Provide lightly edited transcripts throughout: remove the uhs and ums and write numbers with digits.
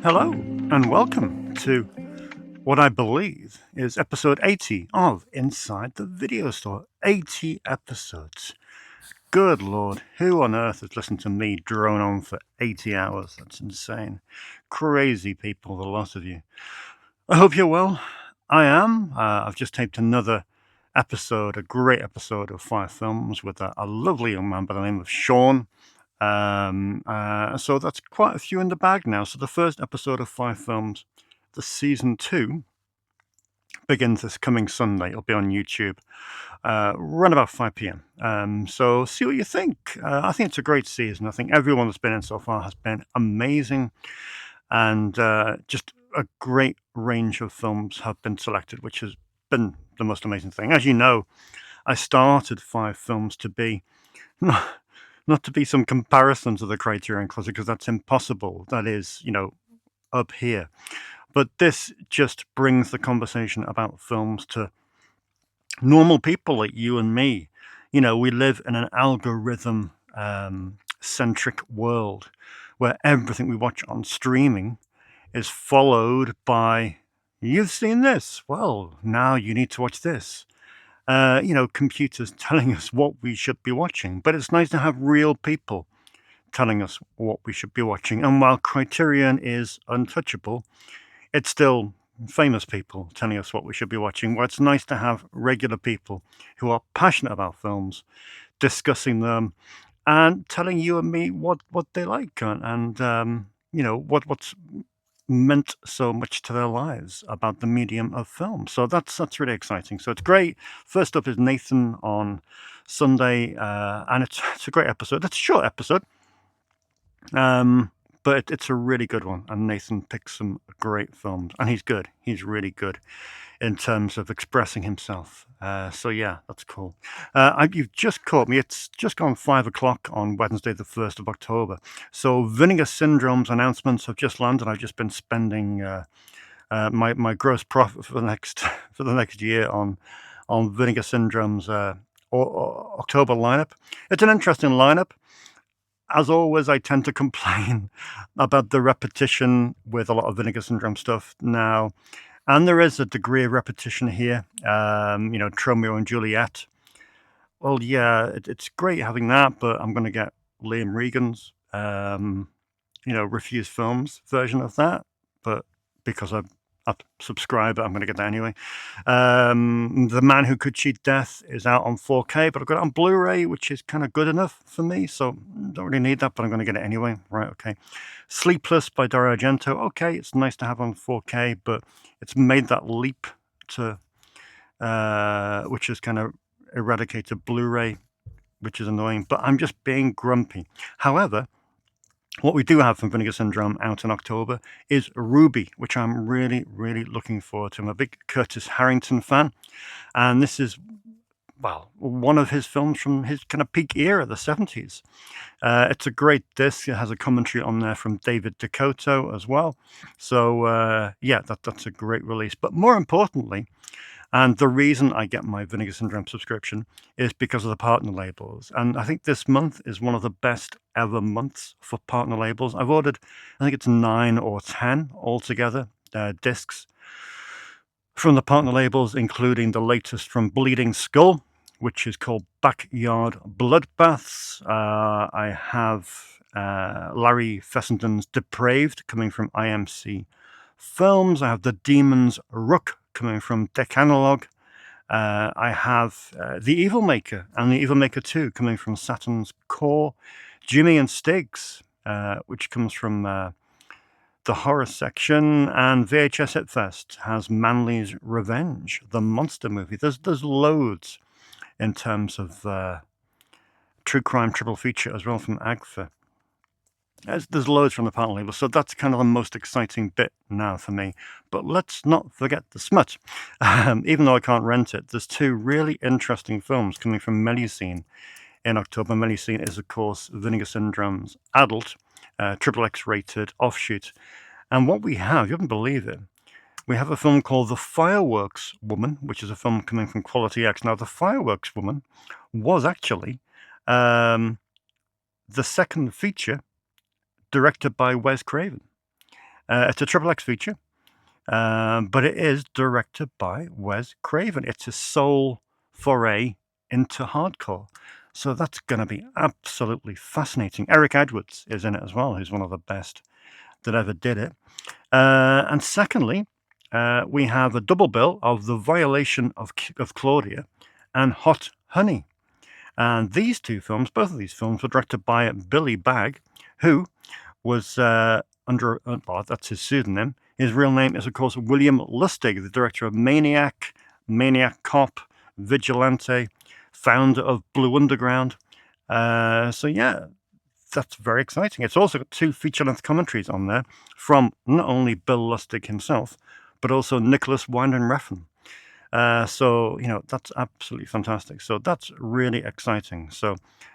Hello, and welcome to what I believe is episode 80 of Inside the Video Store. 80 episodes. Good Lord, who on earth has listened to me drone on for 80 hours? That's insane. Crazy people, the lot of you. I hope you're well. I am. I've just taped another episode, a great episode of 5 Films with a lovely young man by the name of Sean. So that's quite a few in the bag now. So the first episode of 5 Films, the season 2, begins this coming Sunday. It'll be on YouTube, around about 5 p.m. So see what you think. I think it's a great season. I think everyone that's been in so far has been amazing, and just a great range of films have been selected, which has been the most amazing thing. As you know, I started 5 Films to be not to be some comparison to the Criterion Closet, because that's impossible. That is, up here. But this just brings the conversation about films to normal people like you and me. We live in an algorithm centric world where everything we watch on streaming is followed by, you've seen this, well, now you need to watch this. Computers telling us what we should be watching. But it's nice to have real people telling us what we should be watching. And while Criterion is untouchable, it's still famous people telling us what we should be watching. Well, it's nice to have regular people who are passionate about films discussing them and telling you and me what they like and what's meant so much to their lives about the medium of film. So that's really exciting. So it's great. First up is Nathan on Sunday, and it's a great episode. It's a short episode, but it's a really good one. And Nathan picks some great films, and he's good. He's really good in terms of expressing himself. So yeah, that's cool. You've just caught me. It's just gone 5 o'clock on Wednesday, the 1st of October. So Vinegar Syndrome's announcements have just landed. I've just been spending my gross profit for the next year on Vinegar Syndrome's October lineup. It's an interesting lineup. As always, I tend to complain about the repetition with a lot of Vinegar Syndrome stuff now. And there is a degree of repetition here, Romeo and Juliet. Well, yeah, it's great having that, but I'm going to get Liam Regan's, Refused Films version of that. But because I'm a subscriber, I'm going to get that anyway. The Man Who Could Cheat Death is out on 4K, but I've got it on Blu-ray, which is kind of good enough for me, so don't really need that, but I'm going to get it anyway. Right, okay. Sleepless by Dario Argento. Okay, it's nice to have on 4K, but it's made that leap to, which has kind of eradicated Blu-ray, which is annoying, but I'm just being grumpy. However, what we do have from Vinegar Syndrome out in October is Ruby, which I'm really, really looking forward to. I'm a big Curtis Harrington fan, and this is, one of his films from his kind of peak era, the 70s. It's a great disc. It has a commentary on there from David Dakota as well. So, that's a great release. But more importantly, and the reason I get my Vinegar Syndrome subscription is because of the partner labels. And I think this month is one of the best ever months for partner labels. I've ordered, I think it's 9 or 10 altogether, discs from the partner labels, including the latest from Bleeding Skull, which is called Backyard Bloodbaths. I have Larry Fessenden's Depraved coming from IMC Films. I have The Demon's Rook coming from Decanalog. I have The Evil Maker and The Evil Maker 2 coming from Saturn's Core. Jimmy and Stiggs, which comes from the horror section. And VHS Hit Fest has Manly's Revenge, the monster movie. There's loads in terms of true crime triple feature as well from AGFA. There's loads from the partner label, so that's kind of the most exciting bit now for me. But let's not forget the smut. Even though I can't rent it, there's 2 really interesting films coming from Melusine in October. Melusine is, of course, Vinegar Syndrome's adult, XXX rated offshoot. And what we have, you wouldn't believe it, we have a film called The Fireworks Woman, which is a film coming from Quality X. Now, The Fireworks Woman was actually the second feature directed by Wes Craven. It's a Triple X feature, but it is directed by Wes Craven. It's his sole foray into hardcore. So that's going to be absolutely fascinating. Eric Edwards is in it as well, who's one of the best that ever did it. And secondly, we have a double bill of The Violation of Claudia and Hot Honey. And these two films, both of these films, were directed by Billy Bagg, who was under, well, that's his pseudonym. His real name is, of course, William Lustig, the director of Maniac, Maniac Cop, Vigilante, founder of Blue Underground. So yeah, that's very exciting. It's also got 2 feature-length commentaries on there from not only Bill Lustig himself, but also Nicholas Winding Refn. So, you know, that's absolutely fantastic. So that's really exciting. So,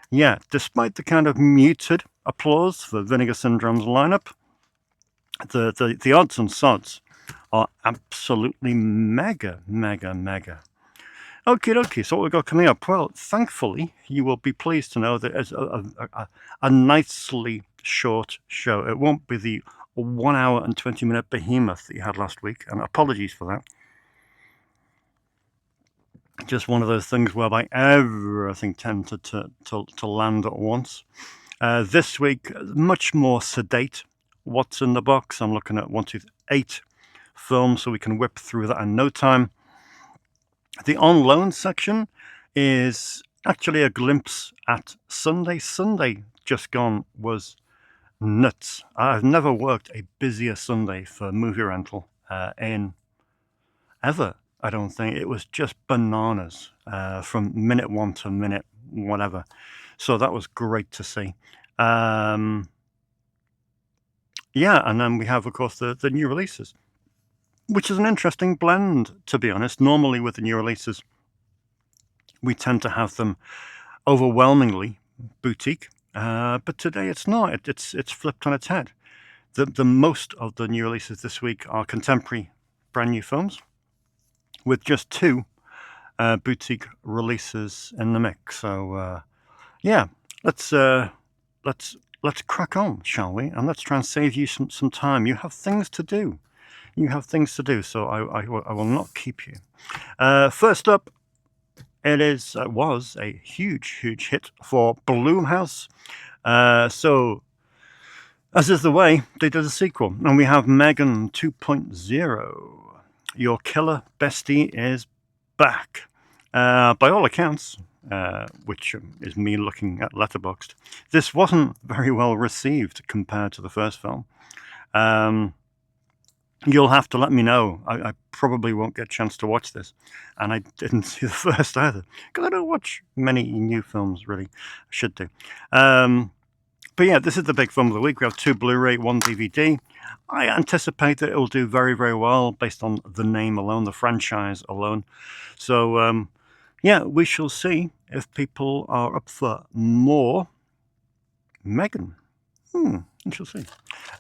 yeah, despite the kind of muted applause for Vinegar Syndrome's lineup, the odds and sods are absolutely mega. Okay. So what we've got coming up? Well, thankfully, you will be pleased to know that it's a nicely short show. It won't be the 1 hour and 20-minute behemoth that you had last week, and apologies for that. Just one of those things whereby everything tended to land at once. This week, much more sedate. What's in the box? I'm looking at 8 films, so we can whip through that in no time. The on loan section is actually a glimpse at Sunday. Sunday just gone was nuts. I've never worked a busier Sunday for movie rental in ever. I don't think. It was just bananas from minute 1 to minute whatever. So that was great to see. Yeah, and then we have, of course, the new releases, which is an interesting blend, to be honest. Normally with the new releases, we tend to have them overwhelmingly boutique, but today it's not. It's flipped on its head. The most of the new releases this week are contemporary brand new films, with just 2 boutique releases in the mix. So yeah, let's crack on, shall we? And let's try and save you some time. You have things to do. So I will not keep you. First up, it was a huge hit for Blumhouse. So, as is the way, they did a sequel, and we have Megan 2.0. Your killer bestie is back. By all accounts, which is me looking at Letterboxd, this wasn't very well received compared to the first film. You'll have to let me know. I probably won't get a chance to watch this. And I didn't see the first either, because I don't watch many new films, really. I should do. But yeah, this is the big film of the week. We have 2 Blu-ray, 1 DVD. I anticipate that it will do very, very well based on the name alone, the franchise alone. So, yeah, we shall see if people are up for more Megan. We shall see.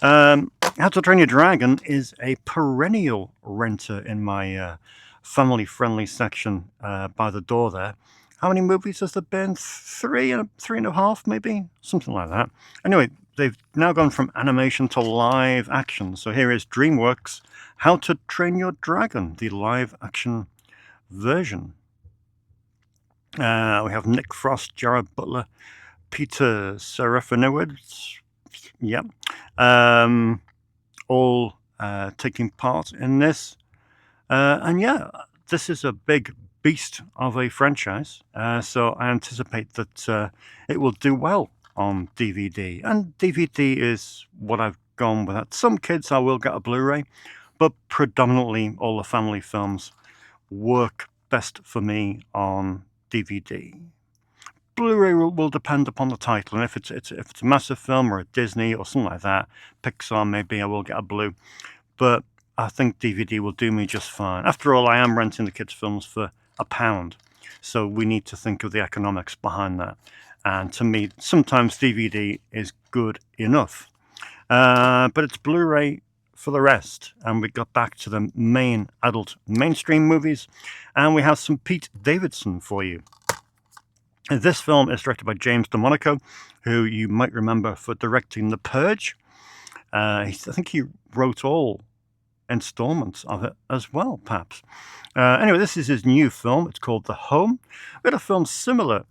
How to Train Your Dragon is a perennial renter in my family-friendly section by the door there. How many movies has there been? 3.5, maybe? Something like that. Anyway, they've now gone from animation to live action. So here is DreamWorks' How to Train Your Dragon, the live action version. We have Nick Frost, Jared Butler, Peter Serafinowicz, all taking part in this. And yeah, this is a big beast of a franchise, so I anticipate that it will do well on DVD. And DVD is what I've gone with. That. Some kids I will get a Blu-ray, but predominantly all the family films work best for me on DVD. Blu-ray will depend upon the title, and if it's a massive film or a Disney or something like that, Pixar maybe, I will get a Blu. But I think DVD will do me just fine. After all, I am renting the kids' films for £1, so we need to think of the economics behind that. And to me, sometimes DVD is good enough. But it's Blu-ray for the rest, and we got back to the main adult mainstream movies, and we have some Pete Davidson for you. This film is directed by James DeMonaco, who you might remember for directing The Purge. I think he wrote all installments of it as well, perhaps. Anyway, this is his new film. It's called The Home. We had a film similar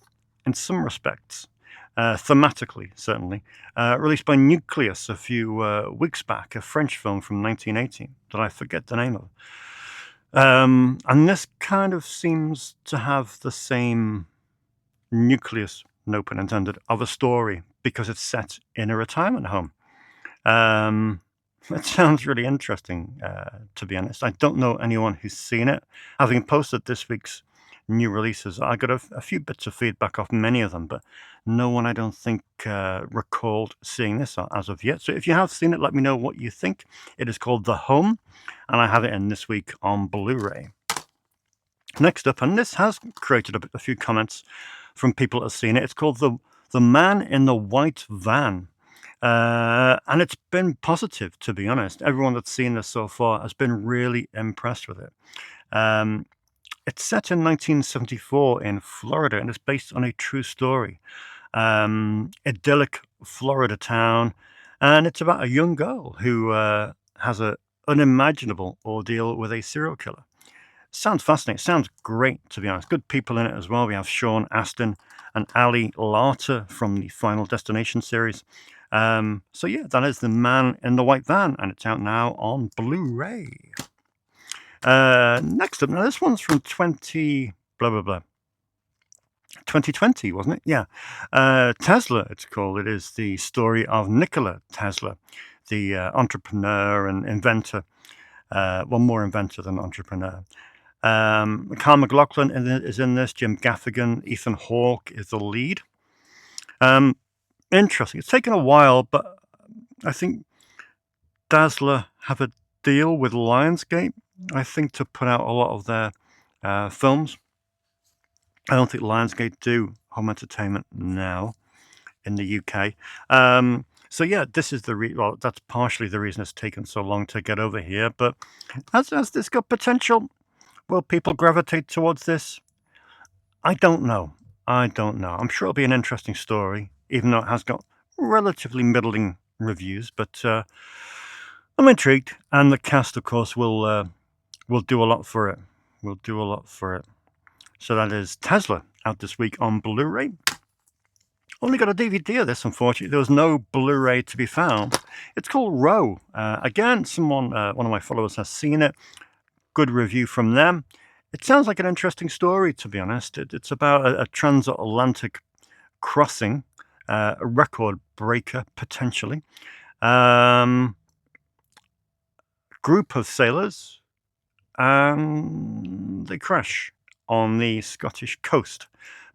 in some respects, thematically, certainly, released by Nucleus a few weeks back, a French film from 1980 that I forget the name of. And this kind of seems to have the same nucleus, no pun intended, of a story because it's set in a retirement home. It sounds really interesting, to be honest. I don't know anyone who's seen it. Having posted this week's new releases, I got a few bits of feedback off many of them, but no one, I don't think, recalled seeing this as of yet. So if you have seen it, let me know what you think. It is called The Home, and I have it in this week on Blu-ray. Next up, and this has created a few comments from people that have seen it. It's called The Man in the White Van. And it's been positive, to be honest. Everyone that's seen this so far has been really impressed with it. It's set in 1974 in Florida, and it's based on a true story. Idyllic Florida town, and it's about a young girl who has an unimaginable ordeal with a serial killer. Sounds fascinating. Sounds great, to be honest. Good people in it as well. We have Sean Astin and Ali Larter from the Final Destination series. So yeah, that is The Man in the White Van, and it's out now on Blu-ray. Next up, now this one's from 2020, wasn't it? Yeah. Tesla, it's called. It is the story of Nikola Tesla, the entrepreneur and inventor. Well, more inventor than entrepreneur. Kyle MacLachlan is in this. Jim Gaffigan, Ethan Hawke is the lead. Interesting. It's taken a while, but I think Dazzler have a deal with Lionsgate, I think, to put out a lot of their films. I don't think Lionsgate do home entertainment now in the UK. So yeah, this is well, that's partially the reason it's taken so long to get over here. But has this got potential? Will people gravitate towards this? I don't know. I'm sure it'll be an interesting story, even though it has got relatively middling reviews. But I'm intrigued, and the cast, of course, will do a lot for it. So that is Tesla, out this week on Blu-ray. Only got a DVD of this, unfortunately. There was no Blu-ray to be found. It's called Row. Again, one of my followers has seen it. Good review from them. It sounds like an interesting story, to be honest. It's about a transatlantic crossing, a record breaker, potentially. Group of sailors, and they crash on the Scottish coast,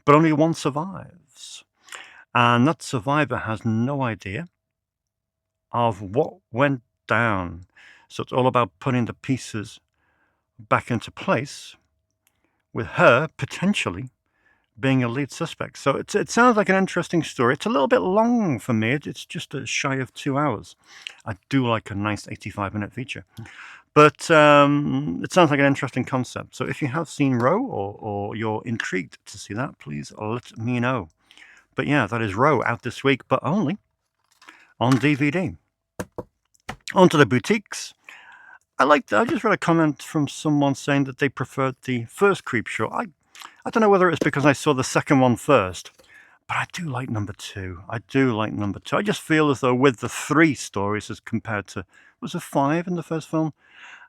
but only one survives. And that survivor has no idea of what went down. So it's all about putting the pieces back into place, with her potentially being a lead suspect. So it sounds like an interesting story. It's a little bit long for me. It's just a shy of 2 hours. I do like a nice 85-minute feature. But it sounds like an interesting concept. So if you have seen Row, or you're intrigued to see that, please let me know. But yeah, that is Row, out this week, but only on DVD. On to the boutiques. I just read a comment from someone saying that they preferred the first Creepshow. I don't know whether it's because I saw the second one first, but I do like number two. I just feel as though with the 3 stories as compared to, was there 5 in the first film?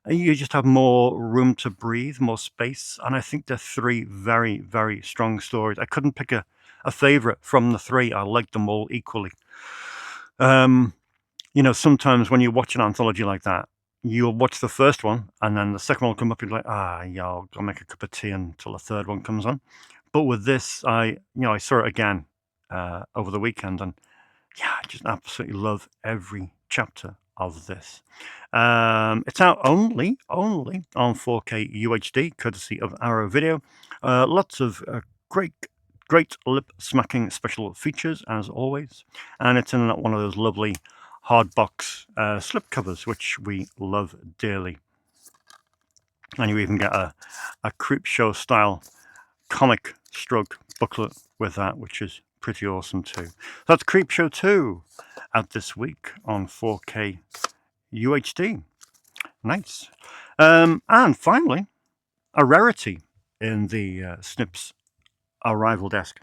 You just have more room to breathe, more space, and I think they're 3 very, very strong stories. I couldn't pick a favorite from the 3. I like them all equally. Sometimes when you watch an anthology like that, you'll watch the first one, and then the second one will come up, and you're like, yeah, I'll go make a cup of tea until the third one comes on. But with this, I saw it again over the weekend, and yeah, I just absolutely love every chapter of this. It's out only on 4K UHD, courtesy of Arrow Video. Lots of great lip-smacking special features, as always. And it's in one of those lovely hardbox slipcovers, which we love dearly. And you even get a Creepshow style comic stroke booklet with that, which is pretty awesome too. That's Creepshow 2 out this week on 4K UHD. Nice. And finally, a rarity in the Snips arrival desk.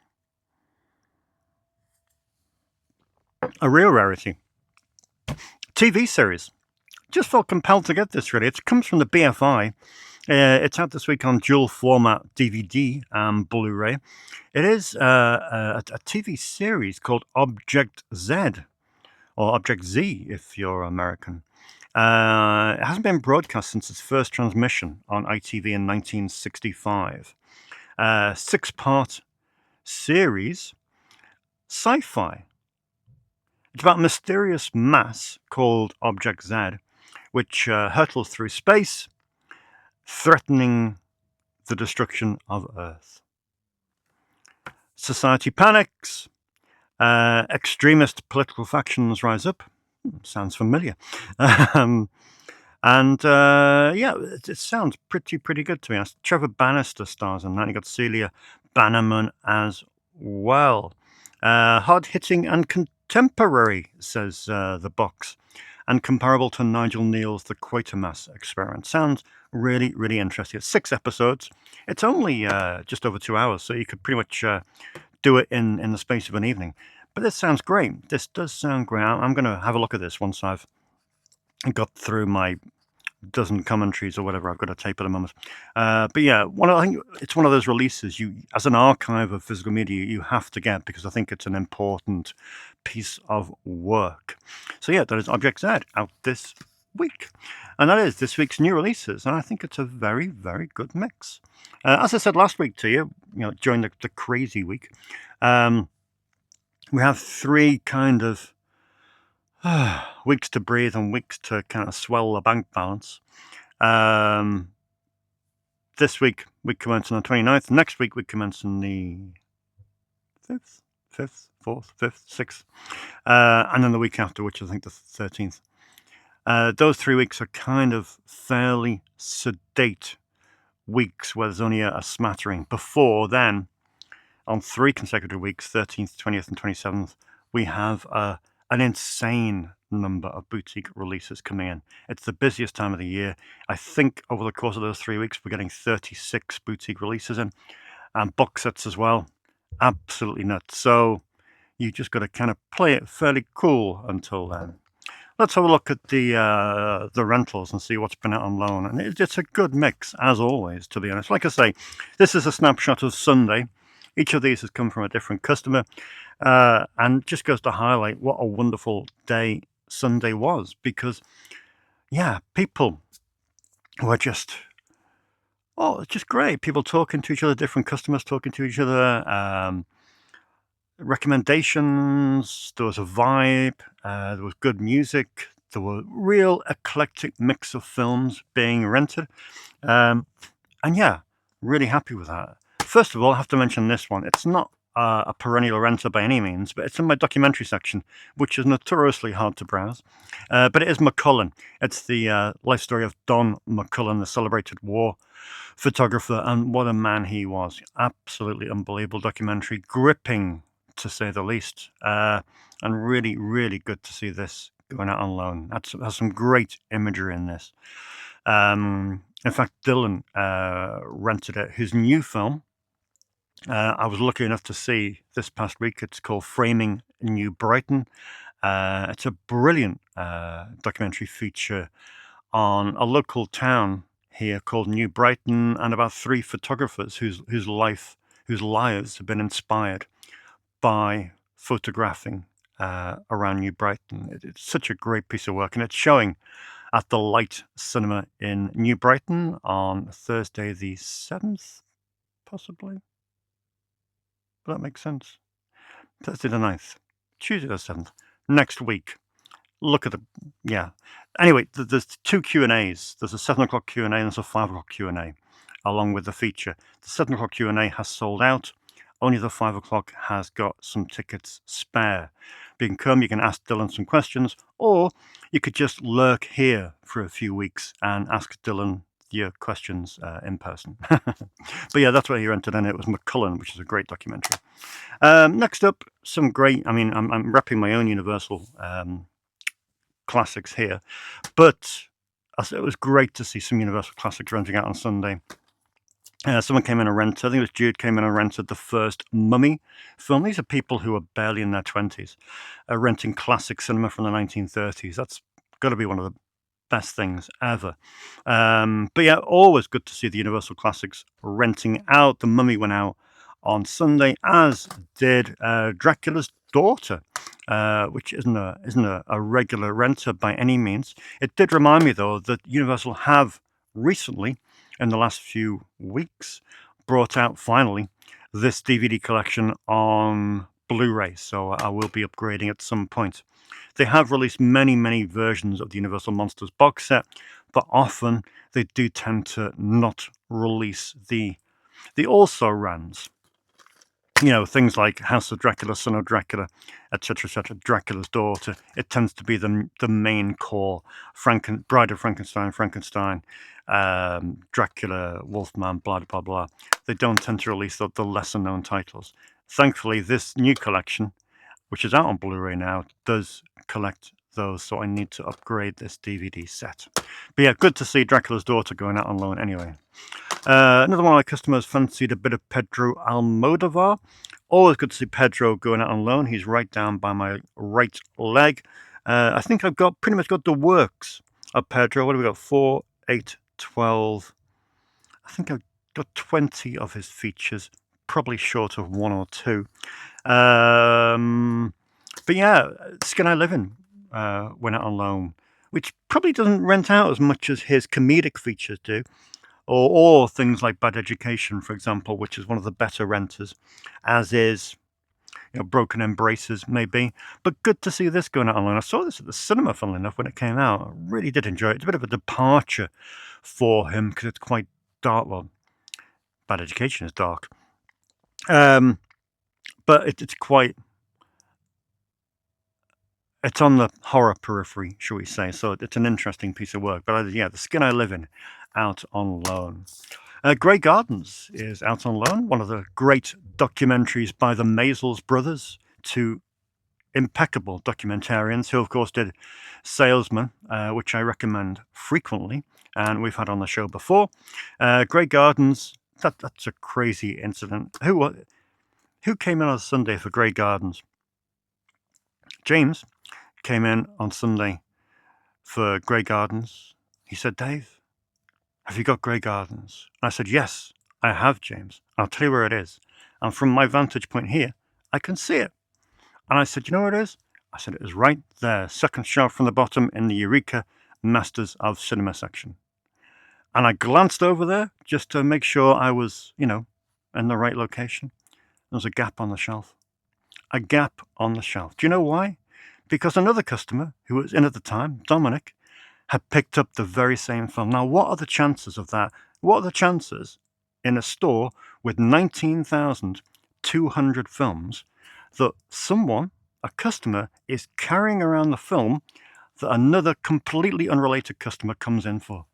A real rarity. TV series. Just felt compelled to get this, really. It comes from the BFI. It's out this week on dual format DVD and Blu-ray. It is a TV series called Object Z, or Object Z if you're American. It hasn't been broadcast since its first transmission on ITV in 1965. 6-part series, sci-fi. It's about a mysterious mass called Object Z, which hurtles through space, threatening the destruction of Earth. Society panics. Extremist political factions rise up. Sounds familiar. Yeah, it sounds pretty good to me. Trevor Bannister stars in that. You got Celia Bannerman as well. Hard-hitting and contemporary, says the box, and comparable to Nigel Neal's The Quatermass Experiment. Sounds really interesting. It's 6 episodes. It's only just over 2 hours, so you could pretty much do it in the space of an evening. But this sounds great. This does sound great. I'm going to have a look at this once I've got through my dozen commentaries or whatever I've got to tape at the moment. But yeah, I think it's one of those releases you, as an archive of physical media, you have to get, because I think it's an important piece of work. So yeah, that is Object Z out this week. And that is this week's new releases. And I think it's a very good mix. As I said last week to you, during the crazy week, we have 3 kind of weeks to breathe and weeks to kind of swell the bank balance. This week we commence on the 29th. Next week we commence on the 5th, 4th, 5th, 6th. And then the week after, which I think the 13th. Those 3 weeks are kind of fairly sedate weeks where there's only a smattering. Before then, on 3 consecutive weeks, 13th, 20th, and 27th, we have an insane number of boutique releases coming in. It's the busiest time of the year. I think over the course of those 3 weeks, we're getting 36 boutique releases in, and box sets as well. Absolutely nuts. So you just got to kind of play it fairly cool until then. Let's have a look at the rentals and see what's been out on loan. And it's a good mix, as always, to be honest. Like I say, this is a snapshot of Sunday. Each of these has come from a different customer, and just goes to highlight what a wonderful day Sunday was, because, yeah, people were just, it's just great. People talking to each other, different customers talking to each other, recommendations, there was a vibe, there was good music, there were real eclectic mix of films being rented, and yeah, really happy with that. First of all, I have to mention this one. It's not a perennial renter by any means, but it's in my documentary section, which is notoriously hard to browse. But it is McCullen. It's the life story of Don McCullen, the celebrated war photographer, and what a man he was. Absolutely unbelievable documentary, gripping to say the least, and really good to see this going out on loan. Has some great imagery in this. In fact, Dylan rented it. His new film, I was lucky enough to see this past week. It's called Framing New Brighton. It's a brilliant documentary feature on a local town here called New Brighton, and about 3 photographers whose lives have been inspired by photographing around New Brighton. It's such a great piece of work, and it's showing at the Light Cinema in New Brighton on Thursday the 7th, possibly. But that makes sense. Thursday the 9th, Tuesday the 7th, next week. Look at Anyway, there's 2 Q&As. There's a 7 o'clock Q&A and there's a 5 o'clock Q&A, along with the feature. The 7 o'clock Q&A has sold out. Only the 5 o'clock has got some tickets spare. You can come, you can ask Dylan some questions, or you could just lurk here for a few weeks and ask Dylan your questions in person. But yeah, that's why he rented, and it was McCullen, which is a great documentary. Next up, some great, I'm repping my own Universal classics here, but it was great to see some Universal classics renting out on Sunday. Someone came in and rented, I think it was Jude, came in and rented the first Mummy film. These are people who are barely in their 20s, renting classic cinema from the 1930s. That's got to be one of the best things ever. But yeah, always good to see the Universal classics renting out. The Mummy went out on Sunday, as did Dracula's Daughter, which isn't a regular renter by any means. It did remind me, though, that Universal have recently, in the last few weeks, brought out finally this DVD collection on Blu-ray, so I will be upgrading at some point. They have released many versions of the Universal Monsters box set, but often they do tend to not release the also-rans. You know, things like House of Dracula, Son of Dracula, etc., Dracula's Daughter. It tends to be the main core. Bride of Frankenstein, Dracula, Wolfman, blah, blah, blah. They don't tend to release the lesser-known titles. Thankfully, this new collection, which is out on Blu-ray now, does collect those, so I need to upgrade this DVD set. But yeah, good to see Dracula's Daughter going out on loan anyway. Another one of my customers fancied a bit of Pedro Almodovar. Always good to see Pedro going out on loan. He's right down by my right leg. I think I've pretty much got the works of Pedro. What have we got? 4, 8, 12. I think I've got 20 of his features, probably short of 1 or 2. But yeah, Skin I Live In went out on loan, which probably doesn't rent out as much as his comedic features do. Or things like Bad Education, for example, which is one of the better renters, as is, Broken Embraces, maybe. But good to see this going out online. I saw this at the cinema, funnily enough, when it came out. I really did enjoy it. It's a bit of a departure for him because it's quite dark. Well, Bad Education is dark. But it's quite... It's on the horror periphery, shall we say. So it's an interesting piece of work. But yeah, The Skin I Live In, out on loan. Grey Gardens is out on loan, one of the great documentaries by the Maysles brothers, two impeccable documentarians who, of course, did Salesman, which I recommend frequently, and we've had on the show before. Grey Gardens, that's a crazy incident. Who came in on Sunday for Grey Gardens? James came in on Sunday for Grey Gardens. He said, "Dave, have you got Grey Gardens?" I said, "Yes, I have, James. I'll tell you where it is. And from my vantage point here, I can see it." And I said, "You know where it is?" I said, "It is right there, second shelf from the bottom in the Eureka Masters of Cinema section." And I glanced over there just to make sure I was, in the right location. There was a gap on the shelf. A gap on the shelf. Do you know why? Because another customer who was in at the time, Dominic, had picked up the very same film. Now, what are the chances of that? What are the chances in a store with 19,200 films that someone, a customer, is carrying around the film that another completely unrelated customer comes in for?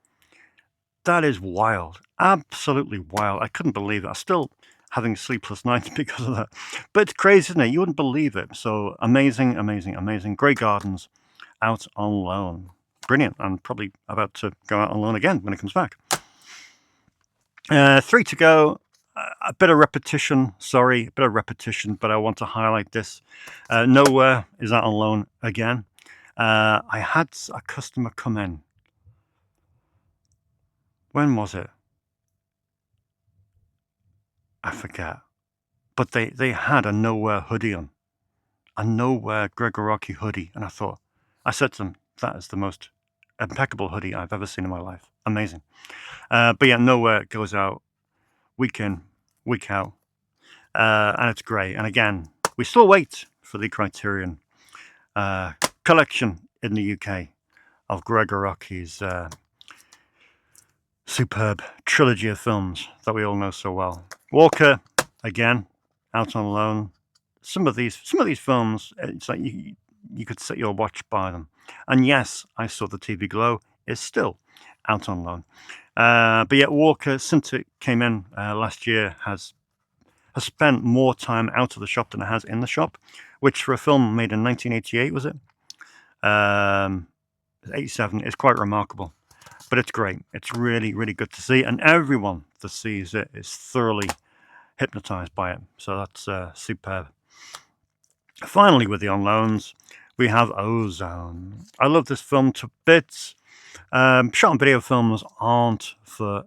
That is wild. Absolutely wild. I couldn't believe it. I'm still having sleepless nights because of that. But it's crazy, isn't it? You wouldn't believe it. So amazing. Grey Gardens out on loan. Brilliant. I'm probably about to go out on loan again when it comes back. 3 to go. A bit of repetition. Sorry, a bit of repetition, but I want to highlight this. Nowhere is out on loan again. I had a customer come in. When was it? I forget. But they had a Nowhere hoodie on. A Nowhere Gregorocki hoodie. And I said to them, that is the most impeccable hoodie I've ever seen in my life. Amazing. But yeah, Nowhere goes out week in, week out. And it's great. And again, we still wait for the Criterion collection in the UK of Gregorocki's superb trilogy of films that we all know so well. Walker, again, out on loan. some of these films, it's like you could set your watch by them. And yes, I Saw the TV Glow is still out on loan. But yet Walker, since it came in last year, has spent more time out of the shop than it has in the shop, which for a film made in 1988, was it? 87 is quite remarkable. But it's great. It's really, really good to see. And everyone that sees it is thoroughly hypnotized by it. So that's superb. Finally, with the on loans, we have Ozone. I love this film to bits. Shot and video films aren't for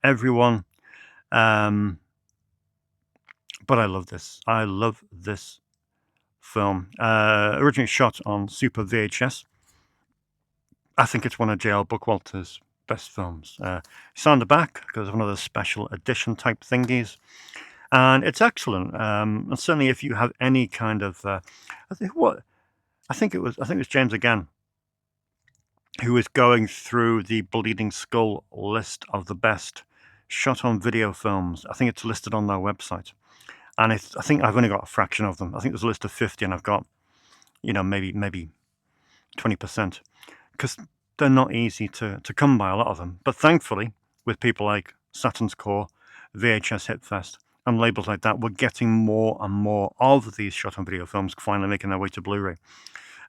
everyone. But I love this. I love this film. Originally shot on Super VHS. I think it's one of J.L. Bookwalter's best films. It's on the back because of one of those special edition type thingies. And it's excellent. And certainly if you have any kind of... I think it was James again who was going through the Bleeding Skull list of the best shot on video films. I think it's listed on their website. And I think I've only got a fraction of them. I think there's a list of 50 and I've got, maybe 20. Because they're not easy to come by, a lot of them. But thankfully, with people like Saturn's Core, VHS Hitfest, and labels like that, we're getting more and more of these shot on video films finally making their way to Blu-ray.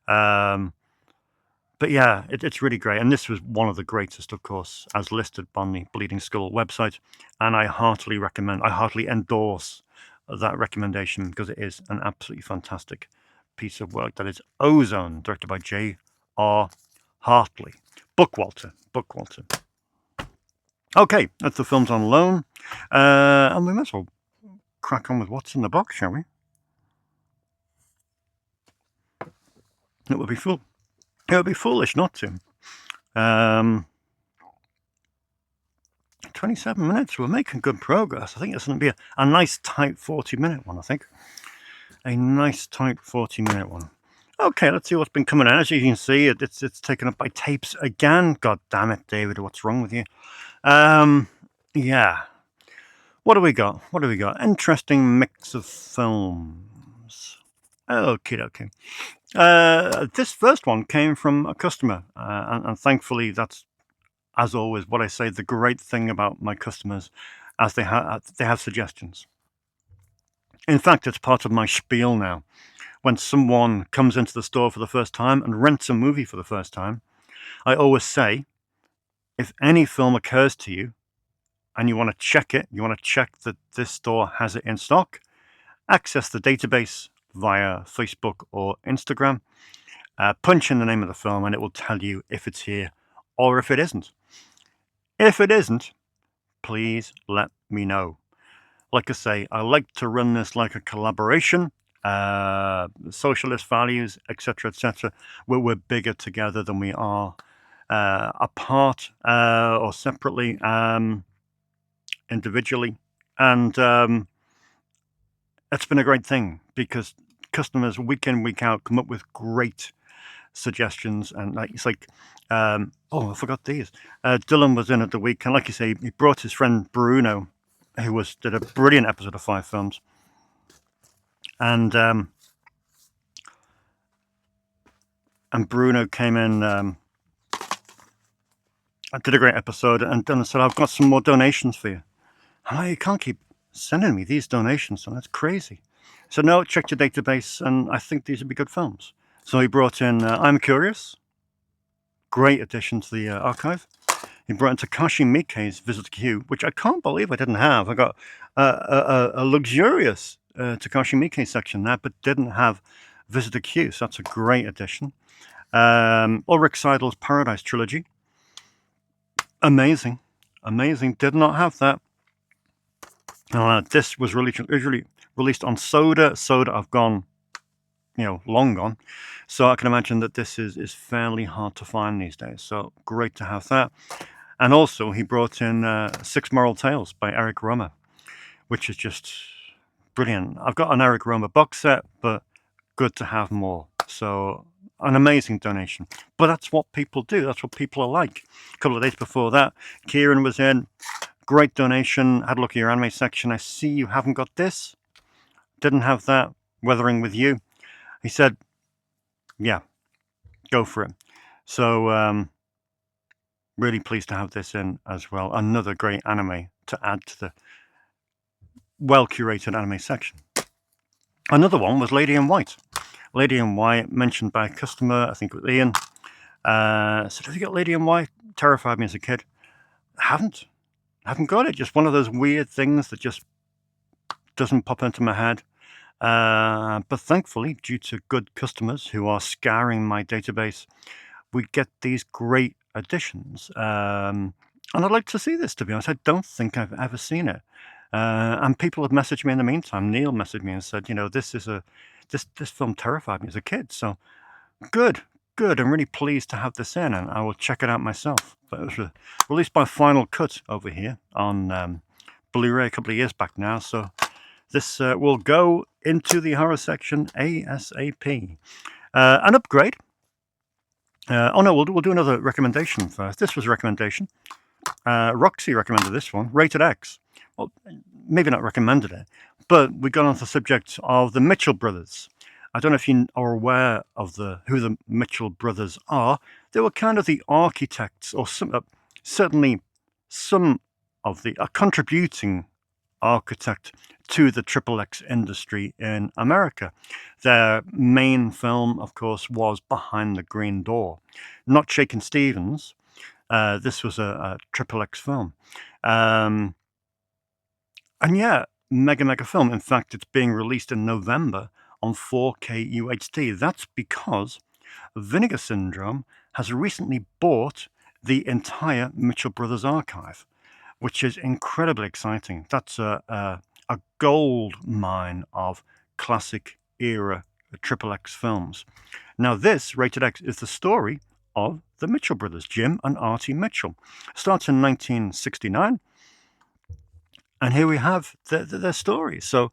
But yeah, it's really great. And this was one of the greatest, of course, as listed on the Bleeding Skull website. And I heartily endorse that recommendation because it is an absolutely fantastic piece of work. That is Ozone, directed by J.R. Hartley. Bookwalter. Okay, that's the films on loan. And we might as well crack on with what's in the box, shall we? It would be foolish not to. 27 minutes. We're making good progress. I think it's going to be a nice tight 40-minute one, I think. A nice tight 40-minute one. Okay, let's see what's been coming out. As you can see, it's taken up by tapes again. God damn it, David, what's wrong with you? Yeah. What do we got? Interesting mix of films. Okay. This first one came from a customer, and thankfully that's, as always, what I say, the great thing about my customers, as they have suggestions. In fact, it's part of my spiel now. When someone comes into the store for the first time and rents a movie for the first time, I always say, if any film occurs to you and you want to check it, you want to check that this store has it in stock, access the database via Facebook or Instagram, punch in the name of the film and it will tell you if it's here or if it isn't. If it isn't, please let me know. Like I say, I like to run this like a collaboration. Socialist values, etc., we're bigger together than we are apart or separately, individually, and it's been a great thing because customers week in, week out come up with great suggestions, and it's like, I forgot these. Dylan was in at the weekend, like you say, he brought his friend Bruno, who did a brilliant episode of 5 Films. And Bruno came in, I did a great episode, and Dylan said, I've got some more donations for you. I'm like, you can't keep sending me these donations, so that's crazy. So no, check your database, and I think these would be good films. So he brought in I'm Curious, great addition to the archive. He brought in Takashi Miike's Visitor Q, which I can't believe I didn't have. I got a luxurious Takashi Miike section there, but didn't have Visitor Q, so that's a great addition. Ulrich Seidel's Paradise Trilogy. Amazing. Did not have that. This was really released on Soda. I've gone, long gone. So I can imagine that this is fairly hard to find these days. So great to have that. And also he brought in 6 Moral Tales by Eric Romer, which is just brilliant. I've got an Eric Romer box set, but good to have more. So an amazing donation. But that's what people do. That's what people are like. A couple of days before that, Kieran was in. Great donation. Had a look at your anime section. I see you haven't got this. Didn't have that. Weathering with You. He said, yeah, go for it. So really pleased to have this in as well. Another great anime to add to the well-curated anime section. Another one was Lady in White. Lady in White, mentioned by a customer, I think it was Ian. Said, have you got Lady in White? Terrified me as a kid. Haven't got it. Just one of those weird things that just doesn't pop into my head. But thankfully, due to good customers who are scouring my database, we get these great additions. And I'd like to see this, to be honest. I don't think I've ever seen it. And people have messaged me in the meantime. Neil messaged me and said, this film terrified me as a kid. So good. I'm really pleased to have this in, and I will check it out myself. But it was released by Final Cut over here on Blu-ray a couple of years back now. So this will go into the horror section ASAP. An upgrade. We'll do another recommendation first. This was a recommendation. Roxy recommended this one, Rated X. Well, maybe not recommended it, but we got onto the subject of the Mitchell brothers. I don't know if you are aware of who the Mitchell brothers are. They were kind of the architects, or certainly some of the contributing architect to the XXX industry in America. Their main film, of course, was Behind the Green Door. Not Shakin' Stevens. This was a XXX film. And yeah, mega film. In fact, it's being released in November on 4K UHD. That's because Vinegar Syndrome has recently bought the entire Mitchell Brothers archive, which is incredibly exciting. That's a gold mine of classic era XXX films. Now this, Rated X, is the story of the Mitchell brothers, Jim and Artie Mitchell. Starts in 1969, and here we have their story. So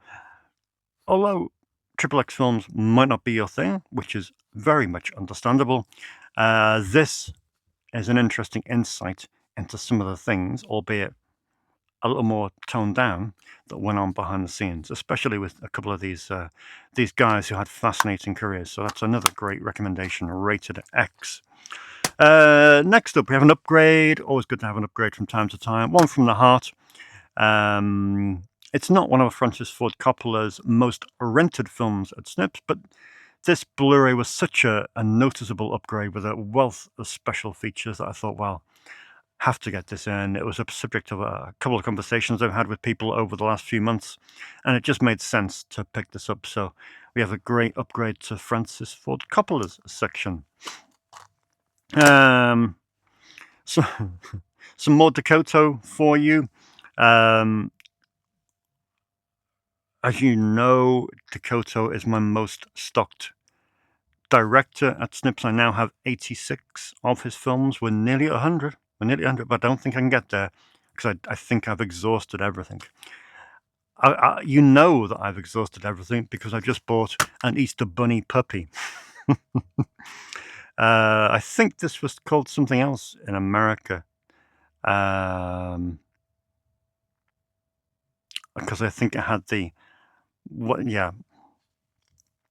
although XXX films might not be your thing, which is very much understandable, this is an interesting insight into some of the things, albeit a little more toned down, that went on behind the scenes, especially with a couple of these guys who had fascinating careers. So that's another great recommendation, Rated X. Next up, we have an upgrade. Always good to have an upgrade from time to time. One from the heart. It's not one of Francis Ford Coppola's most rented films at Snips, but this Blu-ray was such a noticeable upgrade with a wealth of special features that I thought, well, have to get this in. It was a subject of a couple of conversations I've had with people over the last few months, and it just made sense to pick this up. So we have a great upgrade to Francis Ford Coppola's section. So some more Dakota for you. As you know, Dakota is my most stocked director at Snips. I now have 86 of his films. We're nearly 100. But I don't think I can get there because I think I've exhausted everything. You know that I've exhausted everything because I just bought an Easter Bunny puppy. I think this was called something else in America. Because I think it had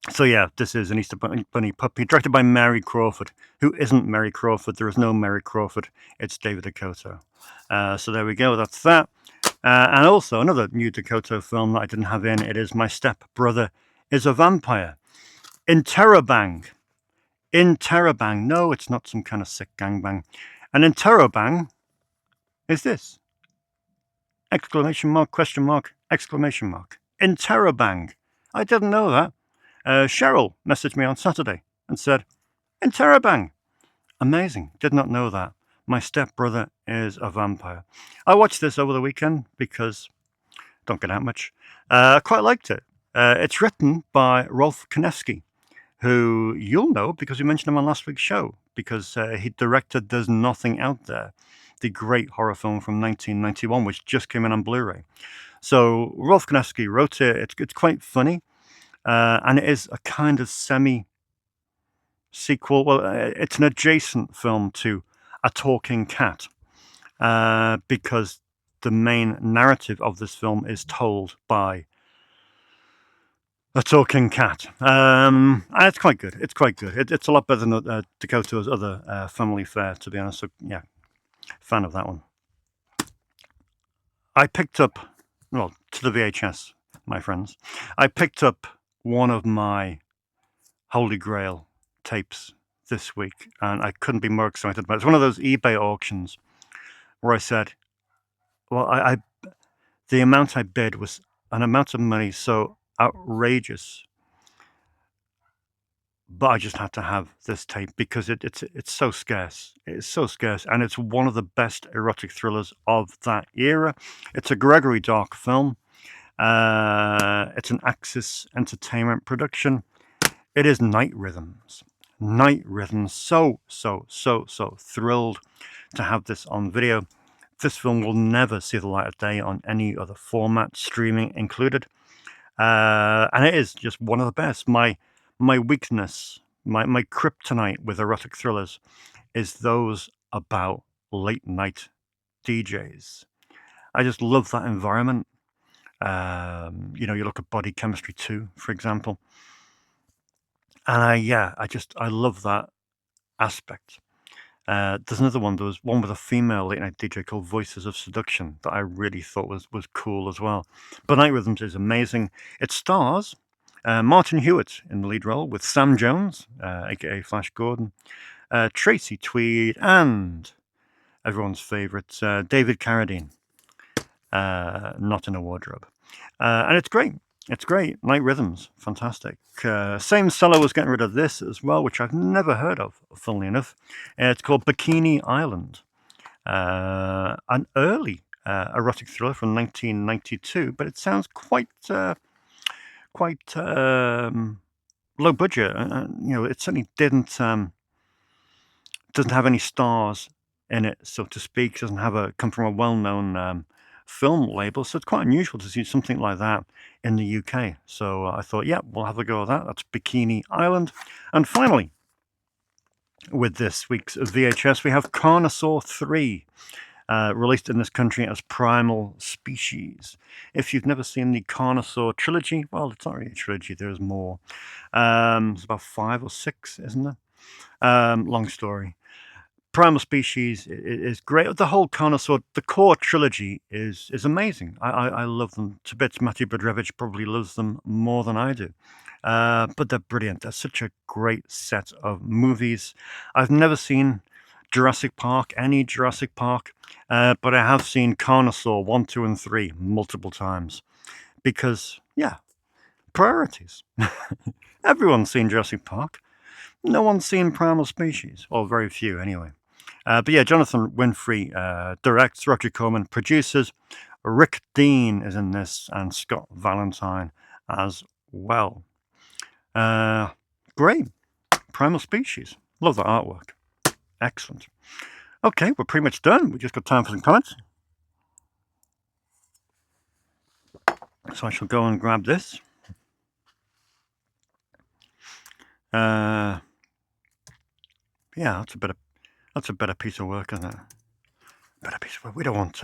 So yeah, this is an Easter Bunny puppy, directed by Mary Crawford, who isn't Mary Crawford. There is no Mary Crawford. It's David Dakota. So there we go. That's that. And also another new Dakota film that I didn't have in. It is My Step Brother is a Vampire. Interrobang. No, it's not some kind of sick gangbang. And Interrobang is this. Exclamation mark, question mark, exclamation mark. Interrobang. I didn't know that. Cheryl messaged me on Saturday and said, Interrobang. Amazing. Did not know that. My stepbrother is a vampire. I watched this over the weekend because don't get out much. I quite liked it. It's written by Rolf Konevsky, who you'll know because we mentioned him on last week's show, because he directed There's Nothing Out There, the great horror film from 1991, which just came in on Blu-ray. So Rolf Konevsky wrote it. It's quite funny. And it is a kind of semi-sequel. Well, it's an adjacent film to A Talking Cat, because the main narrative of this film is told by A talking cat. It's quite good. It's quite good. It's a lot better than Dakota's other family fare, to be honest. So, yeah, fan of that one. I picked up, well, to the VHS, my friends. I picked up one of my Holy Grail tapes this week, and I couldn't be more excited about it. It's one of those eBay auctions where I said, well, the amount I bid was an amount of money so outrageous, but I just had to have this tape because it's so scarce. It's so scarce, and it's one of the best erotic thrillers of that era. It's a Gregory Dark film. It's an Axis Entertainment production. It is Night Rhythms. Night Rhythms. So thrilled to have this on video. This film will never see the light of day on any other format, streaming included. And it is just one of the best. My weakness, my kryptonite with erotic thrillers is those about late night DJs. I just love that environment. You look at Body Chemistry 2, for example. And I love that aspect. There's another one. There was one with a female late night DJ called Voices of Seduction that I really thought was cool as well. But Night Rhythms is amazing. It stars Martin Hewitt in the lead role with Sam Jones, aka Flash Gordon, Tracy Tweed, and everyone's favourite David Carradine, not in a wardrobe. And it's great. It's great. Night Rhythms, fantastic. Same seller was getting rid of this as well, which I've never heard of, funnily enough. It's called Bikini Island, an early erotic thriller from 1992, but it sounds quite low budget. It certainly doesn't have any stars in it, so to speak. It doesn't come from a well-known film label, so it's quite unusual to see something like that in the UK. So I thought, yeah, we'll have a go at that. That's Bikini Island. And finally, with this week's VHS, we have Carnosaur 3, released in this country as Primal Species. If you've never seen the Carnosaur trilogy, well, it's not really a trilogy, there's more. It's about 5 or 6, isn't there? Long story. Primal Species is great. The whole Carnosaur, the core trilogy is amazing. I love them to bits. Matty Budrewicz probably loves them more than I do. But they're brilliant. They're such a great set of movies. I've never seen Jurassic Park, any Jurassic Park, but I have seen Carnosaur 1, 2, and 3 multiple times because, yeah, priorities. Everyone's seen Jurassic Park. No one's seen Primal Species, or very few anyway. But yeah, Jonathan Winfrey directs, Roger Corman produces, Rick Dean is in this, and Scott Valentine as well. Great. Primal Species. Love that artwork. Excellent. Okay, we're pretty much done. We just got time for some comments. So I shall go and grab this. Yeah, that's a better piece of work, isn't it? Better piece of work. We don't want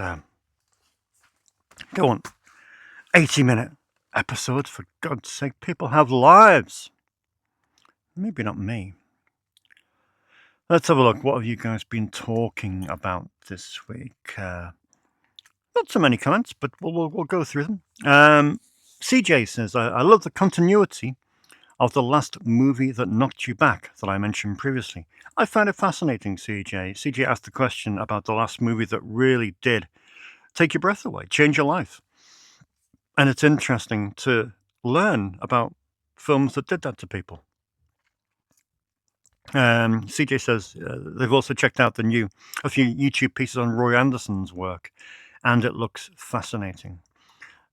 80-minute episodes, for God's sake. People have lives. Maybe not me. Let's have a look. What have you guys been talking about this week? Not so many comments, but we'll go through them. CJ says, I love the continuity of the last movie that knocked you back that I mentioned previously. I found it fascinating, CJ. CJ asked the question about the last movie that really did take your breath away, change your life. And it's interesting to learn about films that did that to people. CJ says they've also checked out a few YouTube pieces on Roy Andersson's work, and it looks fascinating.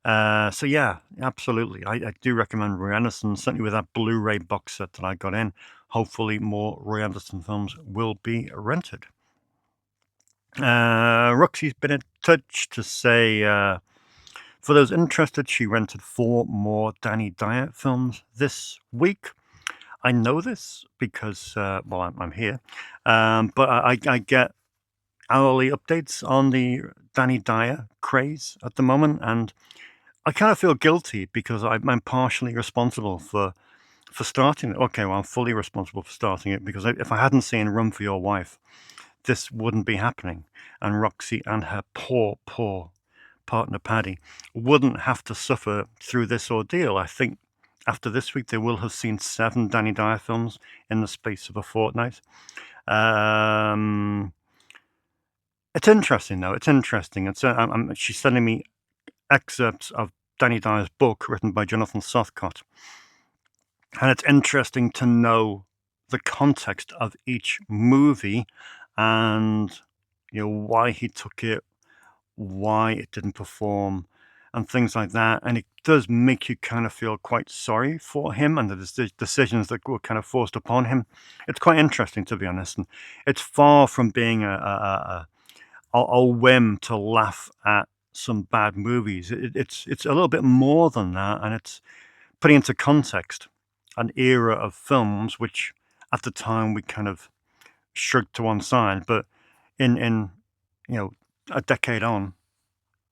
So yeah, absolutely. I do recommend Roy Andersson, certainly with that Blu-ray box set that I got in. Hopefully more Roy Andersson films will be rented. Roxy's been in touch to say, for those interested, she rented 4 more Danny Dyer films this week. I know this because, I'm here, but I get hourly updates on the Danny Dyer craze at the moment, and I kind of feel guilty because I'm partially responsible for starting it. Okay, well, I'm fully responsible for starting it because if I hadn't seen Run for Your Wife, this wouldn't be happening. And Roxy and her poor partner Paddy wouldn't have to suffer through this ordeal. I think after this week, they will have seen 7 Danny Dyer films in the space of a fortnight. It's interesting, though. It's interesting. She's sending me excerpts of Danny Dyer's book written by Jonathan Southcott. And it's interesting to know the context of each movie and why he took it, why it didn't perform, and things like that. And it does make you kind of feel quite sorry for him and the decisions that were kind of forced upon him. It's quite interesting, to be honest. And it's far from being a whim to laugh at some bad movies. It's a little bit more than that, and it's putting into context an era of films which at the time we kind of shrugged to one side, but in a decade on,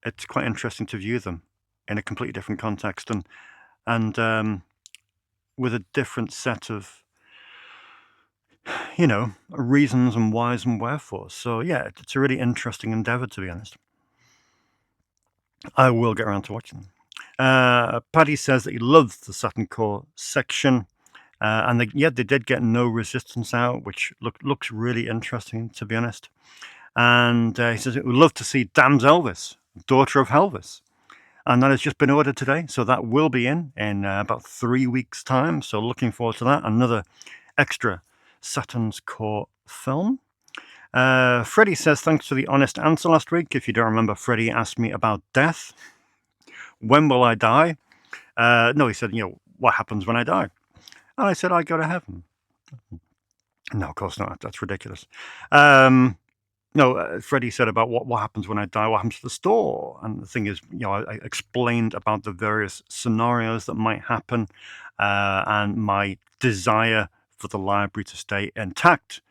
it's quite interesting to view them in a completely different context and with a different set of reasons and whys and wherefores. So yeah, it's a really interesting endeavor, to be honest. I will get around to watching them. Paddy says that he loves the Saturn Core section. And they did get No Resistance out, which looks really interesting, to be honest. And he says, we'd love to see Damned Elvis, Daughter of Helvis. And that has just been ordered today. So that will be in about 3 weeks' time. So looking forward to that. Another extra Saturn's Core film. Freddie says, thanks for the honest answer last week. If you don't remember, Freddie asked me about death. When will I die? No, he said, what happens when I die? And I said, I go to heaven. No, of course not. That's ridiculous. No, Freddie said about what happens when I die, what happens to the store. And the thing is, I explained about the various scenarios that might happen and my desire for the library to stay intact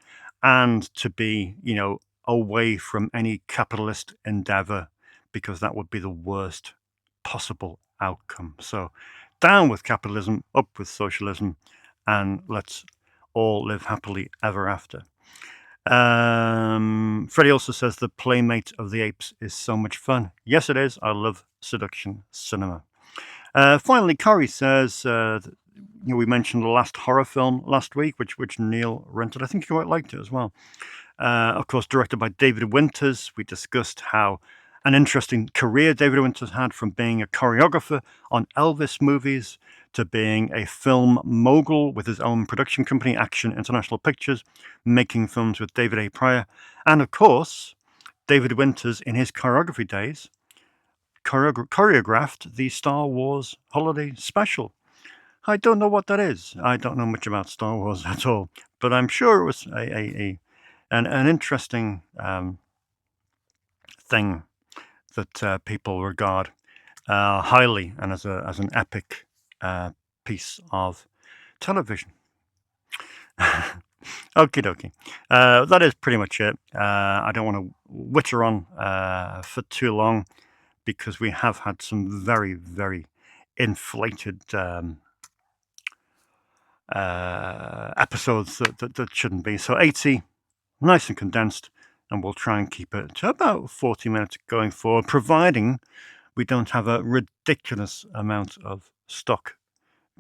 and to be, away from any capitalist endeavor, because that would be the worst possible outcome. So down with capitalism, up with socialism, and let's all live happily ever after. Freddie also says the Playmate of the Apes is so much fun. Yes, it is. I love seduction cinema. Finally, Corey says, we mentioned the last horror film last week, which Neil rented. I think he quite liked it as well. Of course, directed by David Winters. We discussed how an interesting career David Winters had, from being a choreographer on Elvis movies to being a film mogul with his own production company, Action International Pictures, making films with David A. Pryor. And of course, David Winters, in his choreography days, choreographed the Star Wars Holiday Special. I don't know what that is. I don't know much about Star Wars at all, but I'm sure it was an interesting thing that people regard highly and as an epic piece of television. Okie dokie. That is pretty much it. I don't want to witter on for too long, because we have had some very, very inflated episodes that shouldn't be. So 80, nice and condensed, and we'll try and keep it to about 40 minutes going forward, providing we don't have a ridiculous amount of stock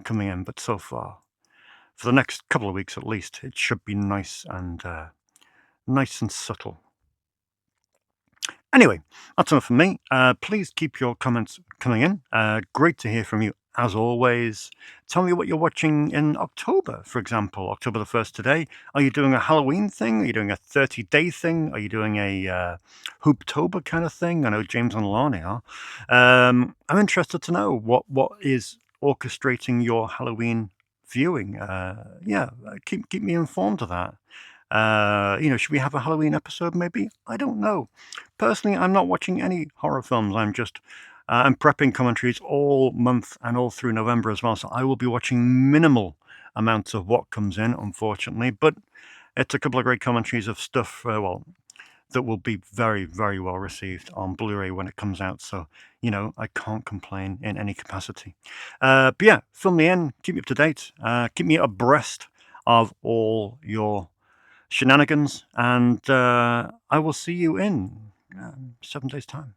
coming in. But so far, for the next couple of weeks at least, it should be nice and subtle. Anyway, that's enough from me. Please keep your comments coming in. Great to hear from you, as always. Tell me what you're watching in October, for example. October the 1st today. Are you doing a Halloween thing? Are you doing a 30-day thing? Are you doing a Hooptober kind of thing? I know James and Lani are. I'm interested to know what is orchestrating your Halloween viewing. Keep me informed of that. Should we have a Halloween episode maybe? I don't know. Personally, I'm not watching any horror films. I'm prepping commentaries all month and all through November as well. So I will be watching minimal amounts of what comes in, unfortunately. But it's a couple of great commentaries of stuff, that will be very, very well received on Blu-ray when it comes out. So, I can't complain in any capacity. But yeah, fill me in, keep me up to date, keep me abreast of all your shenanigans, and I will see you in 7 days' time.